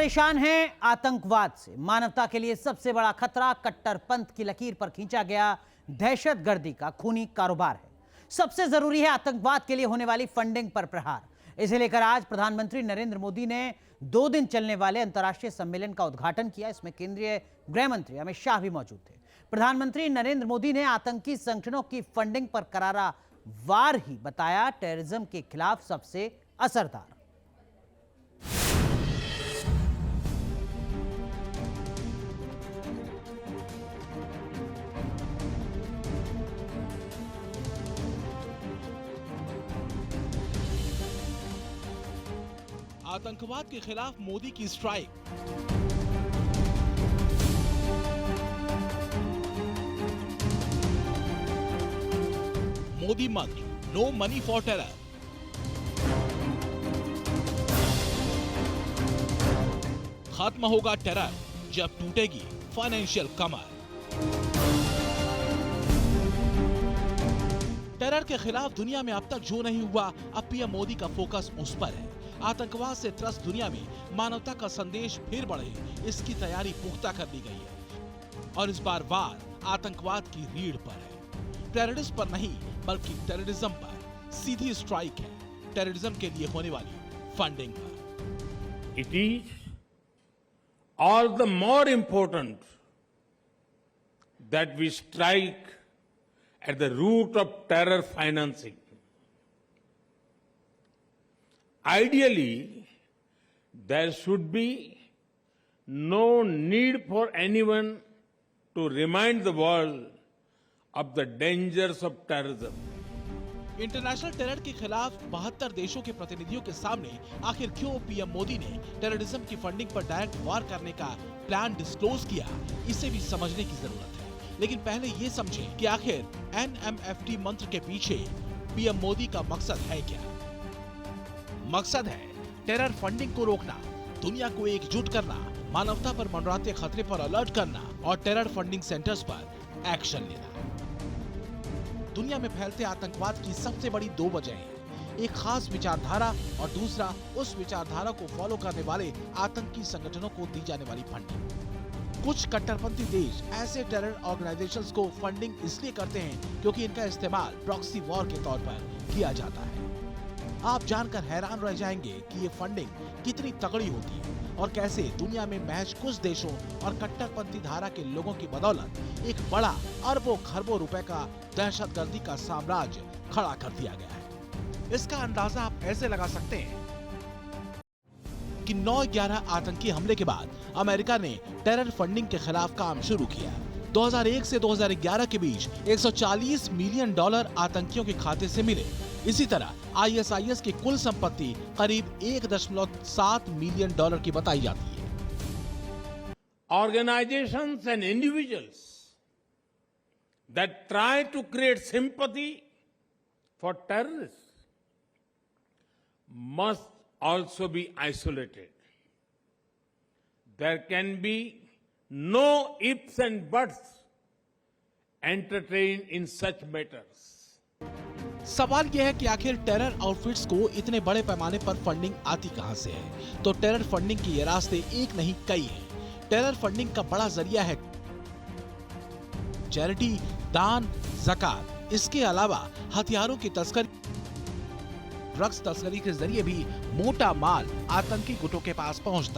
परेशान हैं आतंकवाद से। मानवता के लिए सबसे बड़ा खतरा कट्टरपंथ की लकीर पर खींचा गया दहशतगर्दी का खूनी कारोबार है। सबसे जरूरी है आतंकवाद के लिए होने वाली फंडिंग पर प्रहार। इसे लेकर आज प्रधानमंत्री नरेंद्र मोदी ने 2 दिन चलने वाले अंतर्राष्ट्रीय सम्मेलन का उद्घाटन किया। इसमें केंद्रीय गृह मंत्री अमित शाह भी मौजूद थे। प्रधानमंत्री नरेंद्र मोदी ने आतंकी संगठनों की फंडिंग पर करारा वार ही बताया टेररिज्म के खिलाफ सबसे असरदार। आतंकवाद के खिलाफ मोदी की स्ट्राइक। मोदी मंत्र, नो मनी फॉर टेरर। खत्म होगा टेरर जब टूटेगी फाइनेंशियल कमर। टेरर के खिलाफ दुनिया में अब तक जो नहीं हुआ, अब पीएम मोदी का फोकस उस पर है। आतंकवाद से त्रस्त दुनिया में मानवता का संदेश फिर बढ़े, इसकी तैयारी पुख्ता कर ली गई है। और इस बार वार आतंकवाद की रीढ़ पर है। टेररिस्ट पर नहीं बल्कि टेररिज्म पर सीधी स्ट्राइक है। टेररिज्म के लिए होने वाली फंडिंग पर। It is all the more important that we strike at the root of terror financing. Ideally, there should be no need for anyone to remind the world of the dangers of terrorism. International terror के खिलाफ 72 देशों के प्रतिनिधियों के सामने आखिर क्यों PM Modi ने टेररिज्म की फंडिंग पर डायरेक्ट वार करने का प्लान डिस्क्लोज किया, इसे भी समझने की जरूरत है। लेकिन पहले ये समझें कि आखिर NMFT मंत्र के पीछे पीएम मोदी का मकसद है क्या। मकसद है टेरर फंडिंग को रोकना, दुनिया को एकजुट करना, मानवता पर मंडराते खतरे पर अलर्ट करना और टेरर फंडिंग सेंटर्स पर एक्शन लेना। दुनिया में फैलते आतंकवाद की सबसे बड़ी 2 वजहें हैं। एक खास विचारधारा और दूसरा उस विचारधारा को फॉलो करने वाले आतंकी संगठनों को दी जाने वाली फंडिंग। कुछ कट्टरपंथी देश ऐसे टेरर ऑर्गेनाइजेशंस को फंडिंग इसलिए करते हैं क्योंकि इनका इस्तेमाल प्रॉक्सी वॉर के तौर पर किया जाता है। आप जानकर हैरान रह जाएंगे कि ये फंडिंग कितनी तगड़ी होती है और कैसे दुनिया में महज कुछ देशों और कट्टरपंथी धारा के लोगों की बदौलत एक बड़ा अरबों खरबों रुपए का दहशतगर्दी का साम्राज्य खड़ा कर दिया गया है। इसका अंदाजा आप ऐसे लगा सकते हैं कि 9/11 आतंकी हमले के बाद अमेरिका ने टेरर फंडिंग के खिलाफ काम शुरू किया। 2001 से 2011 के बीच $140 मिलियन आतंकियों के खाते से मिले। इसी तरह ISIS की कुल संपत्ति करीब $1.7 मिलियन की बताई जाती है। Organizations and individuals that try to create sympathy for terrorists must also be isolated. There can be no ifs and buts entertained in such matters. सवाल यह है कि आखिर टेरर आउटफिट्स को इतने बड़े पैमाने पर फंडिंग आती कहां से है। तो टेरर फंडिंग के ये रास्ते एक नहीं कई हैं। टेरर फंडिंग का बड़ा जरिया है चैरिटी, दान, ज़कात। इसके अलावा हथियारों की तस्करी, ड्रग्स तस्करी के जरिए भी मोटा माल आतंकी गुटों के पास पहुंचता